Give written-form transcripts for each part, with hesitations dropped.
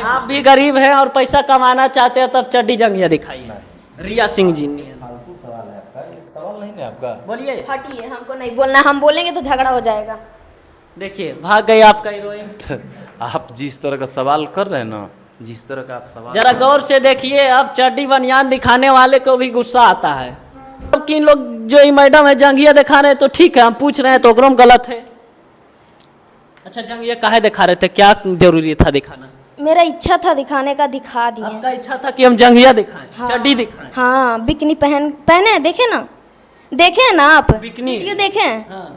नहीं आप भी गरीब हैं और पैसा कमाना चाहते हैं तब चड्डी जंगिया दिखाइए। रिया सिंह जी ने फालतू सवाल है आपका, ये सवाल नहीं है आपका। बोलिए। हटिए, हमको नहीं बोलना, हम बोलेंगे तो झगड़ा हो जाएगा। देखिए भाग गई आपका हीरोइन। आप जिस तरह का सवाल कर रहे हैं ना, जिस तरह का आप सवाल जरा गौर से देखिए, अब चड्डी बनियान दिखाने वाले को भी गुस्सा आता है। अब किन लोग जो ये मैडम है जंगिया दिखा रहे हैं तो ठीक है, हम पूछ रहे हैं तो ओकरों में गलत है। अच्छा जंगिया काहे दिखा रहे थे, क्या जरूरी था दिखाना? मेरा इच्छा था दिखाने का, दिखा दिए। आपका इच्छा था कि हम जंगिया दिखाएं, हाँ। चड्डी दिखाएं। हाँ, बिकनी पहने देखे ना, देखे ना आप बिकनी? वीडियो देखे, हाँ,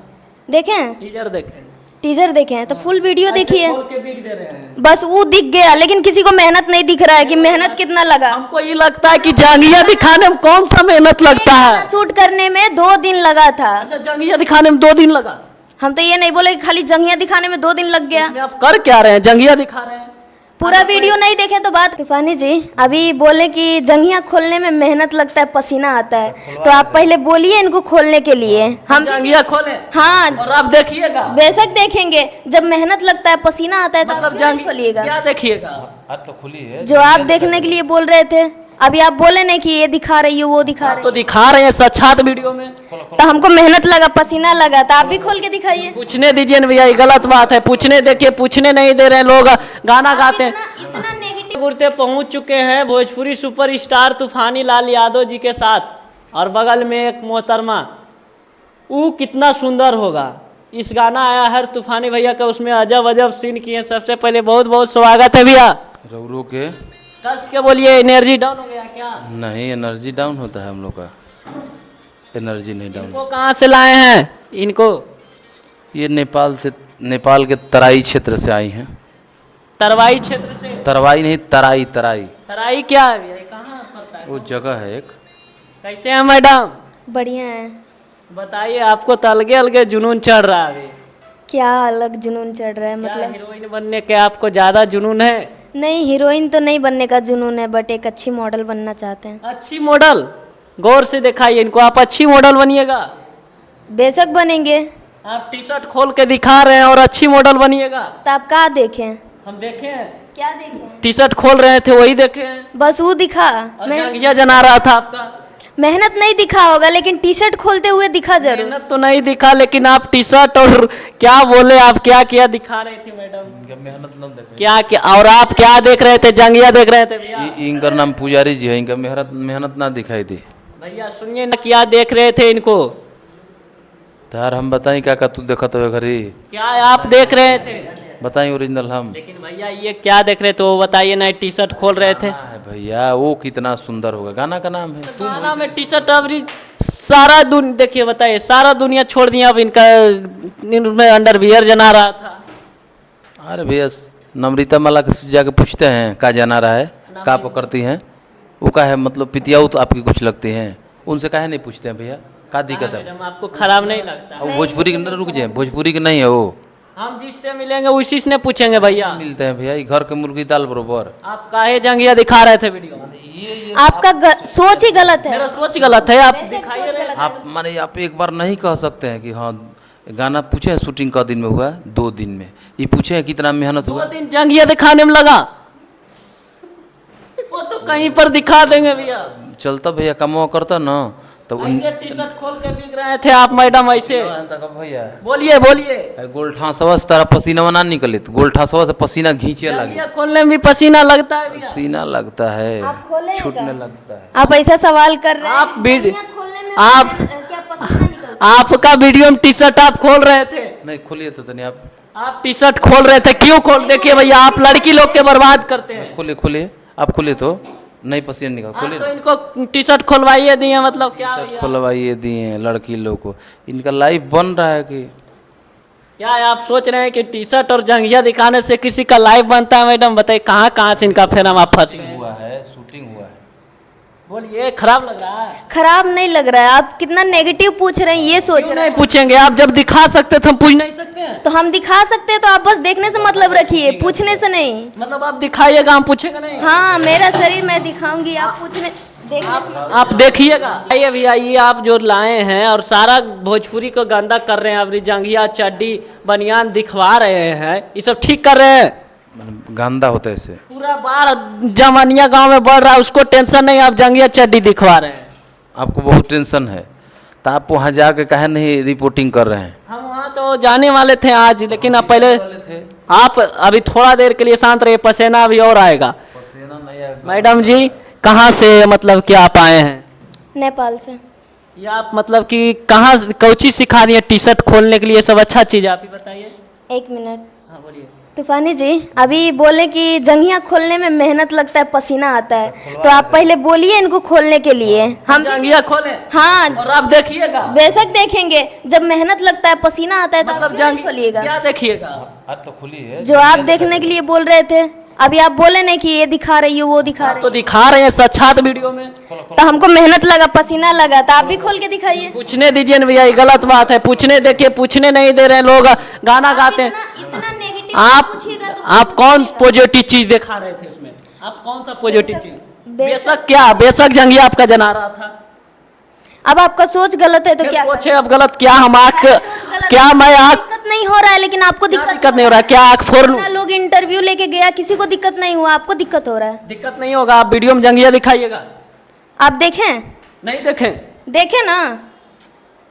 देखे टीजर देखें, टीजर देखे हैं तो फुल वीडियो देखिए। खोल के बिक दे रहे हैं। बस वो दिख गया, लेकिन किसी को मेहनत नहीं दिख रहा है कि मेहनत कितना लगा। हमको ये लगता है कि जंगिया दिखाने में कौन सा मेहनत लगता है। शूट करने में 2 दिन लगा था। अच्छा जंगिया दिखाने में 2 दिन लगा? हम तो ये नहीं बोले कि खाली जंगिया दिखाने में 2 दिन लग गया। इसमें आप कर क्या रहे हैं, जंगिया दिखा रहे हैं? पूरा वीडियो नहीं देखे तो बात। तूफानी जी अभी बोले कि जंगिया खोलने में मेहनत लगता है, पसीना आता है, तो आप पहले बोलिए इनको खोलने के लिए। हम जंगिया खोले हाँ, और आप देखिएगा। बेशक देखेंगे, जब मेहनत लगता है, पसीना आता है तो मतलब आप क्यों नहीं जंगिया खोलिएगा? क्या देखिएगा? आज तो खुली है जो आप देखने के लिए बोल रहे थे, अभी आप बोले नहीं कि ये दिखा रही हो वो दिखा आप रही तो हो, दिखा रहे हैं साक्षात वीडियो में। तो हमको मेहनत लगा, पसीना लगा, तो आप भी खोल के दिखाइए। पूछने दीजिए ना भैया, ये गलत बात है। पूछने देखिए, पूछने नहीं दे रहे हैं लोग, गाना गाते हैं। इतना नेगेटिव। गुरते पहुंच चुके हैं भोजपुरी सुपरस्टार तूफानी लाल यादव जी के साथ, और बगल में एक मोहतरमा। वो कितना सुंदर होगा। इस गाना आया है तूफानी भैया का, उसमें अजब अजब सीन किए। सबसे पहले बहुत बहुत स्वागत है भैया। रौरो के कस के बोलिए, एनर्जी डाउन हो गया क्या? नहीं, एनर्जी डाउन होता है हम लोग का, एनर्जी नहीं डाउन। इनको कहाँ से लाए हैं इनको? ये नेपाल से, नेपाल के तराई क्षेत्र से आई हैं। तरवाई क्षेत्र से? तरवाई नहीं, तराई, तराई। तराई क्या है भैया, ये कहाँ पड़ता है? वो जगह है एक। कैसे हैं मैडम? बढ़िया है। बताइए, आपको तो अलगे अलगे जुनून चढ़ रहा है अभी। क्या अलग जुनून चढ़ रहा है? क्या मतलब हीरोइन बनने के आपको ज्यादा जुनून है? नहीं, हीरोइन तो नहीं बनने का जुनून है, बट एक अच्छी मॉडल बनना चाहते हैं। अच्छी मॉडल? गौर से दिखाइए इनको, आप अच्छी मॉडल बनिएगा। बेशक बनेंगे। आप टी शर्ट खोल के दिखा रहे हैं और अच्छी मॉडल बनिएगा। तो आप क्या देखें? हम देखे हैं, क्या देखें? टी शर्ट खोल रहे थे वही देखे हैं, बस वो दिखा। और जंगिया जना रहा था आपका। मेहनत नहीं दिखा होगा, लेकिन टी शर्ट खोलते हुए दिखा जरूर। मेहनत तो नहीं दिखा, लेकिन आप टी शर्ट और क्या बोले, आप क्या क्या दिखा रही थी मैडम? मेहनत न देखे। क्या क्या, और आप क्या देख रहे थे? जंगिया देख रहे थे भैया? इनका नाम पुजारी जी है, इनका मेहनत ना दिखाई दी। भैया सुनिए ना, क्या देख रहे थे इनको? तार हम बताई क्या का तू देखा तो घरी क्या आप देख रहे थे? बताई ओरिजिनल हम। लेकिन भैया ये क्या देख रहे थे वो बताइए ना। टी शर्ट खोल रहे थे। है भैया, वो कितना सुंदर होगा, गाना का नाम है। गाना में टी शर्ट अब सारा देखिए, बताइए सारा दुनिया छोड़ दिया, अब इनका इनमें अंडरवियर जना रहा था। अरे भैया, नम्रता माला के जाके पूछते हैं का जाना रहा है, का पकड़ती हैं, वो का है मतलब पितियाऊ तो आपकी कुछ लगती हैं, उनसे काहे नहीं पूछते हैं भैया, का दिक्कत है? मैडम आपको खराब नहीं लगता? वो भोजपुरी के अंदर रुक जाए, भोजपुरी के नहीं है वो। हम जिससे मिलेंगे उसी से पूछेंगे भैया। मिलते हैं भैया, ये घर के मुर्गी दाल बरोबर। आप काहे जंगिया दिखा रहे थे वीडियो में? आपका सोच ही गलत है। मेरा सोच गलत है, आप दिखाइए ना। आप माने आप एक बार नहीं कह सकते हैं कि हाँ गाना पूछे हैं शूटिंग का दिन में हुआ, 2 दिन में ये पूछे हैं कितना मेहनत 2 हुआ। दिन जंगिया दिखाने में लगा, वो तो कहीं पर दिखा देंगे भैया। चलता भैया, कमवा करता ना तो ऐसे टी शर्ट खोल के बिक रहे थे आप मैडम ऐसे? भैया बोलिए बोलिए। गोलठासवा से तारा पसीना ना निकले तो गोलठासवा से पसीना खींचे लगे, जंगिया खोलने में भी पसीना लगता है भैया। पसीना लगता है, आप खोलेंगे छूटने क्या? लगता है। आप ऐसा सवाल कर रहे हैं। आप वीडियो- जंगिया खोलने में आप- क्या पसीना निकलता आपका वीडियो में टी शर्ट आप खोल रहे थे, नहीं खोलिए तो तनी आप टी शर्ट खोल रहे थे, क्यों खोल? देखिए भैया, आप लड़की लोग के बर्बाद करते हैं। खोलिए खोलिए, आप खोलिए तो नहीं पसीना निकल, आप खोलिए तो इनको टी शर्ट खोलवाइए दिए, मतलब क्या भैया? खुलवाइए दिए हैं लड़की लोग को, इनका लाइफ बन रहा है कि क्या आप सोच रहे हैं कि टी शर्ट और जंगिया दिखाने से किसी का लाइफ बनता है? मैडम बताइए, कहाँ कहाँ से इनका फेर हम आप फंस गए? हुआ है, शूटिंग हुआ है। बोलिए, खराब लग रहा है? खराब नहीं लग रहा है। आप कितना नेगेटिव पूछ रहे हैं, ये सोच क्यों रहे नहीं हैं। पूछेंगे? आप जब दिखा सकते तो हम पूछ नहीं सकते हैं? तो हम दिखा सकते हैं, तो आप बस देखने से मतलब रखिए, पूछने से नहीं। मतलब आप दिखाइएगा, हम पूछेंगे नहीं? हाँ, मेरा शरीर मैं दिखाऊंगी, आप पूछने देखने से आप देखिएगा। आइए भैया, ये आप जो लाए हैं और सारा भोजपुरी को गंदा कर रहे हैं, अब जंगिया चड्डी बनियान दिखवा रहे हैं, ये सब ठीक कर रहे हैं? गंदा होता है इससे। पूरा बाढ़ जमानिया गांव में बढ़ रहा है, उसको टेंशन नहीं, आप जंगिया चड्डी दिखवा रहे हैं। आपको बहुत टेंशन है तो आप वहाँ जाके काहे नहीं रिपोर्टिंग कर रहे हैं? हम वहाँ तो जाने वाले थे आज, लेकिन आप पहले आप अभी थोड़ा देर के लिए शांत रहिए, पसीना अभी और आएगा। मैडम जी कहाँ से मतलब कि आप आए हैं? नेपाल से। ये आप मतलब कि कहाँ कोची सिखा रही है टी शर्ट खोलने के लिए, सब अच्छा चीज़ है, आप ही बताइए। 1 मिनट। हाँ बोलिए। तूफानी जी अभी बोले कि जंघिया खोलने में मेहनत लगता है, पसीना आता है, तो आप पहले बोलिए इनको खोलने के लिए। हम जंगिया खोले हाँ, और आप देखिएगा। बेशक देखेंगे, जब मेहनत लगता है, पसीना आता है तो मतलब आप क्यों नहीं जंगिया खोलिएगा? क्या देखिएगा? आज तो खुली है जो आप देखने के लिए बोल रहे थे, अभी आप बोले नहीं कि ये दिखा रही हो वो दिखा रही तो दिखा रहे हैं साक्षात वीडियो में। हो, तो हमको मेहनत लगा, पसीना लगा, तो आप भी खोल के दिखाइए। पूछने दीजिए ना भैया, ये गलत बात है। पूछने देखिए, पूछने नहीं दे रहे हैं लोग, गाना गाते हैं। इतना नेगेटिव आप पूछिएगा तो आप कौन पॉजिटिव चीज दिखा रहे थे इसमें? आप कौन सा पॉजिटिव चीज? बेशक क्या, बेशक जंगिया आपका जना रहा था। अब आपका सोच गलत है तो क्या सोचे अब गलत क्या? हम आँख क्या, मैं आँख दिक्कत नहीं हो रहा है, लेकिन आपको दिक्कत नहीं हो रहा है क्या? आँख फोड़ लूं? लोग इंटरव्यू लेके गया, किसी को दिक्कत नहीं हुआ, आपको दिक्कत हो रहा है। दिक्कत नहीं होगा, आप वीडियो में जंगिया दिखाइएगा। आप देखें? नहीं देखें? देखें ना,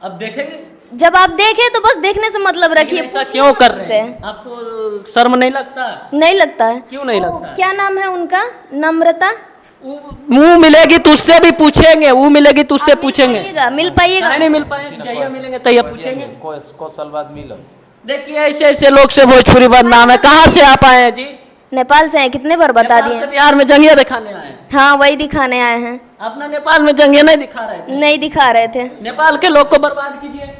अब देखेंगे। जब आप देखें तो बस देखने से मतलब रखिए। ऐसा क्यों कर रहे हैं? आपको शर्म नहीं लगता? नहीं लगता है। क्यों नहीं वो लगता है? क्या नाम है उनका? नम्रता। मुंह मिलेगी तो उससे भी पूछेंगे, वो मिलेगी तो उससे पूछेंगे। मिल पाइएगा? नहीं मिल पाएंगे, जहिया मिलेंगे तहिया पूछेंगे। को साल बाद मिलो। देखिए ऐसे ऐसे लोग से भोजपुरी बदनाम है। कहाँ से आप आए हैं जी? नेपाल से हैं, कितने बार बता नेपाल से दिए। बिहार में जंगिया दिखाने आए हैं? हाँ वही दिखाने आए हैं। अपना नेपाल में जंगिया नहीं दिखा रहे थे? नहीं दिखा रहे थे। नेपाल के लोग को बर्बाद कीजिए।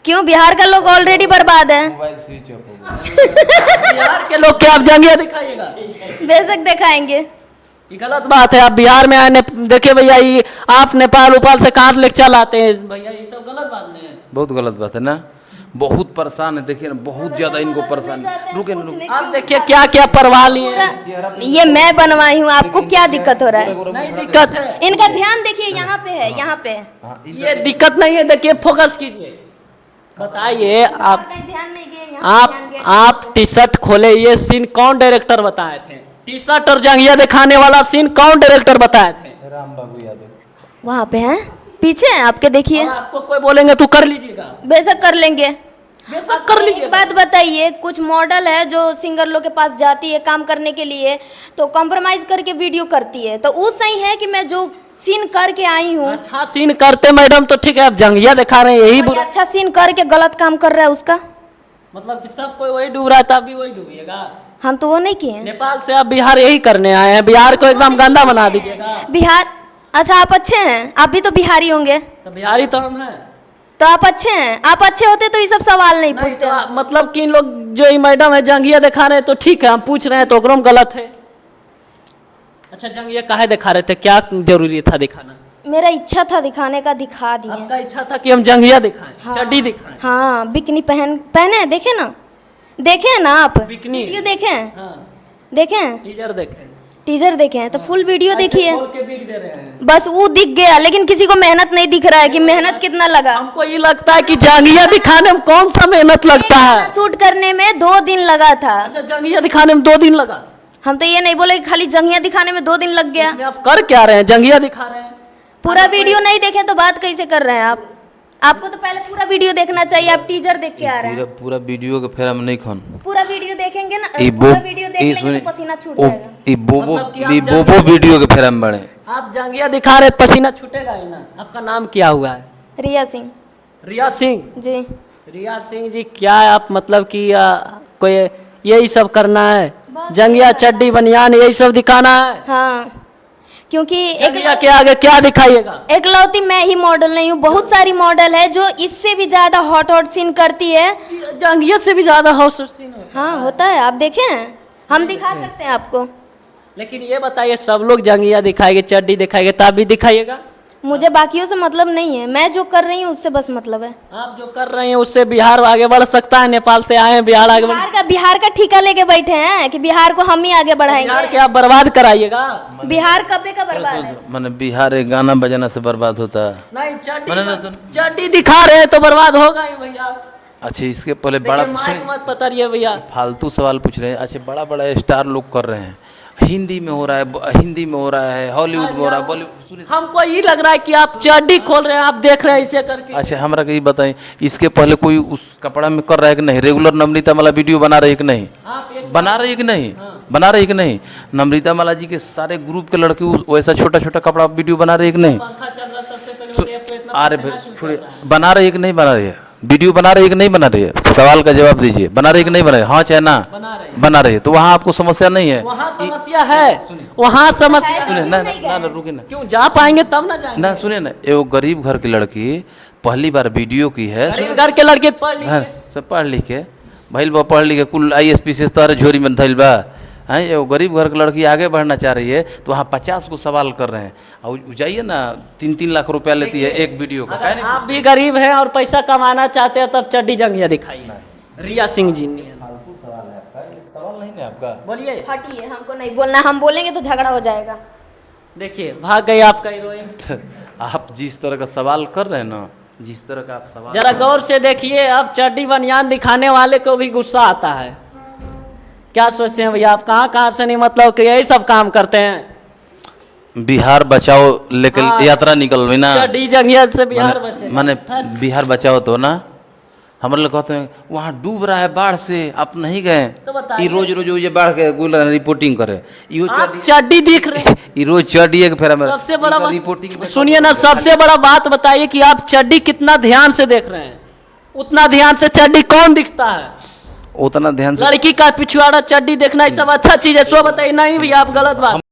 क्यों, बिहार का लोग ऑलरेडी बर्बाद है। मोबाइल स्विच ऑफ हो गया। बिहार के लोग के आप जंगिया दिखाइएगा? बेशक दिखाएंगे। ये गलत बात है। आप बिहार में आए, देखिए भैया, ये आप नेपाल उपाल से कहाँ लेक्चर लाते हैं भैया? ये सब गलत बात नहीं है। बहुत गलत बात है ना, बहुत परेशान है। देखिए ना, बहुत ज्यादा इनको परेशानी। रुके ना, रुके। आप देखिए क्या क्या परवाह लिए हैं। ये मैं बनवाई हूँ, आपको क्या दिक्कत हो रहा है? नहीं दिक्कत है, इनका ध्यान देखिए, यहाँ पे है, यहाँ पे। ये दिक्कत नहीं है। देखिए फोकस कीजिए, बताइए आप। ध्यान नहीं गया, यहाँ आप टी शर्ट खोले, ये सीन कौन डायरेक्टर बताए थे? टी शर्ट और जंगिया दिखाने वाला सीन कौन डायरेक्टर बताए थे? राम बाबू यादव। वहाँ पे हैं, पीछे हैं आपके, देखिए। और आपको कोई बोलेंगे तो कर लीजिएगा? बेशक कर लेंगे। बेशक कर एक लीजिएगा। बात बताइए, कुछ मॉडल है जो सिंगर लोग के पास जाती है काम करने के लिए, तो कॉम्प्रोमाइज करके वीडियो करती है, तो वो सही है कि मैं जो सीन करके आई हूँ? अच्छा सीन करते मैडम तो ठीक है, आप जंगिया दिखा रहे हैं, यही कोई अच्छा सीन करके गलत काम कर रहा है उसका मतलब कि सब कोई वही डूब रहा है, तब भी वही डूबिएगा? हम तो वो नहीं किए हैं। नेपाल से आप बिहार यही करने आए हैं? बिहार को एकदम गंदा बना दीजिएगा। बिहार, अच्छा आप अच्छे हैं, आप भी तो बिहारी होंगे। तो बिहारी तो हम हैं। तो आप अच्छे हैं, आप अच्छे होते तो ये सब सवाल नहीं नहीं पूछते। तो मतलब कि इन लोग जो ये मैडम है जंगिया दिखा रहे हैं तो ठीक है, हम पूछ रहे हैं तो ओकरो में गलत है। अच्छा जंगिया काहे दिखा रहे थे, क्या जरूरी था दिखाना? मेरा इच्छा था दिखाने का, दिखा दिए। आपका इच्छा था कि हम जंगिया दिखाएं, चड्डी दिखाएं? हाँ बिकनी पहने हैं, देखे ना, देखे हैं ना आप? बिकनी? वीडियो देखे हैं? हाँ देखे हैं? टीजर देखें, टीजर देखे हैं तो फुल वीडियो देखिए। खोल के बिक दे रहे हैं। बस वो दिख गया, लेकिन किसी को मेहनत नहीं दिख रहा है कि मेहनत कितना लगा। हमको ये लगता है कि जंगिया दिखाने में कौन सा मेहनत लगता है? शूट करने में 2 दिन लगा था। अच्छा जंगिया दिखाने में 2 दिन लगा? हम तो ये नहीं बोले कि खाली जंगिया दिखाने में 2 दिन लग गया। इसमें आप कर क्या रहे हैं? जंगिया दिखा रहे हैं। पूरा वीडियो नहीं देखे तो बात कैसे कर रहे हैं आप? आपको तो पहले पूरा वीडियो देखना चाहिए, आप टीजर देख के आ रहे हैं। पूरा वीडियो के फेरा में नहीं खान। पूरा वीडियो देखेंगे ना, ई पूरा बो- वीडियो देख ई लेंगे सुने- तो पसीना छूट ओ- जाएगा। ई बोबो मतलब कि आप ई जंगिया बोबो वीडियो के फेरा में बड़े। आप जंगिया दिखा रहे, पसीना छूटेगा ही ना। आपका नाम क्या हुआ है? रिया सिंह रिया सिंह जी। रिया सिंह जी, क्या आप मतलब कि कोई यही सब करना है? जंगिया चड्डी बनियान यही सब दिखाना है? हाँ, क्योंकि जंगिया के आगे क्या दिखाइएगा? एकलौती मैं ही मॉडल नहीं हूँ, बहुत सारी मॉडल है जो इससे भी ज्यादा हॉट हॉट सीन करती है। जंगिया से भी ज्यादा हॉट सीन है। हाँ होता है, आप देखे हैं, हम दिखा सकते हैं आपको। लेकिन ये बताइए, सब लोग जंगिया दिखाएंगे, चड्डी दिखाएंगे, तब भी दिखाइएगा? मुझे बाकियों से मतलब नहीं है, मैं जो कर रही हूँ उससे बस मतलब है। आप जो कर रहे हैं उससे बिहार आगे बढ़ सकता है। नेपाल से आए हैं, बिहार आगे बढ़, बिहार का ठिका लेके बैठे हैं कि बिहार को हम ही आगे बिहार बढ़ाएंगे। के आप बर्बाद कराइएगा? बिहार कब का बर्बाद है? मैंने बिहार एक गाना बजाना से बर्बाद होता है। नहीं मैंने ना चड्डी दिखा रहे हैं तो बर्बाद होगा ही भैया। अच्छा इसके पहले बड़ा देखिए, माइक मत पतरिए भैया। फालतू सवाल पूछ रहे हैं। अच्छा बड़ा बड़ा स्टार लोग कर रहे हैं, हिंदी में हो रहा है, हिंदी में हो रहा है, हॉलीवुड में हो रहा है, बॉलीवुड। सुनिए हमको ये लग रहा है कि आप चड्डी खोल रहे हैं, आप देख रहे हैं इसे करके। अच्छा हमरा के ये बताएं, इसके पहले कोई उस कपड़ा में कर रहा है कि नहीं? रेगुलर नम्रता मला वीडियो बना रही है कि नहीं? आप एक बना रही है कि नहीं? बना रही है कि नहीं? नम्रता मला जी के सारे ग्रुप के लड़के वैसा छोटा छोटा कपड़ा वीडियो बना रही है कि नहीं? पंखा चल रहा सबसे पहले वो टेप पे इतना अरे पसीना भाई छूट छोड़िए, रहा है। बना रही है कि नहीं बना रही है? वीडियो बना रही है कि नहीं बना रही है? सवाल का जवाब दीजिए, बना रही है कि नहीं बना रही है? हाँ चाहे ना? बना रहे हैं। बना रही है, तो वहाँ आपको समस्या नहीं है। वहाँ समस्या है, वहाँ समस्या। सुनिए ना ना ना रुकिए ना क्यों जा पाएंगे तब ना जाएंगे। ना, सुनिए ना, एगो गरीब घर की लड़की पहली बार वीडियो की है। गरीब घर के लड़के पढ़ लिख हाँ, के सब पढ़ लिख के भइल बा, पढ़ लिख के कुल ISP से तारे झोरी में धइल बा हैं। एगो गरीब घर की लड़की आगे बढ़ना चाह रही है तो वहाँ 50 को सवाल कर रहे हैं, और जाइए ना 3-3 लाख रुपया लेती है एक वीडियो का। अगर आप भी गरीब हैं और पैसा कमाना चाहते हैं तब चड्डी जंगिया दिखाइए। रिया सिंह जी ने सवाल नहीं है आपका? बोलिए। हटिए, हमको नहीं बोलना, हम बोलेंगे तो झगड़ा हो जाएगा। देखिए भाग गई आपका हीरोइन। आप जिस तरह का सवाल कर रहे हैं ना, जिस तरह का आप सवाल जरा गौर से देखिए, अब चड्डी बनियान दिखाने वाले को भी गुस्सा आता है। क्या सोचते हैं भैया आप? कहाँ कहाँ से नहीं मतलब कि यही सब काम करते हैं। बिहार बचाओ लेकर हाँ। यात्रा निकल रही ना, चड्डी जंगिया से बिहार बचे। माने बिहार बचाओ तो ना, हमारे लोग कहते हैं वहाँ डूब रहा है बाढ़ से, आप नहीं गए? तो बताइए। रोज रोज ये बाढ़ के गुल रिपोर्टिंग करे, इहो आप चड्डी दिख रहे हैं। ये रोज चढ़िए के फेरा में सबसे बड़ा रिपोर्टिंग। सुनिए ना, सबसे बड़ा बात बताइए कि आप चड्डी कितना ध्यान से देख रहे हैं। उतना ध्यान से चड्डी कौन दिखता है? उतना ध्यान से लड़की का पिछुआड़ा चड्डी देखना ये सब अच्छा चीज है। सो बताइए। नहीं भैया आप गलत बात।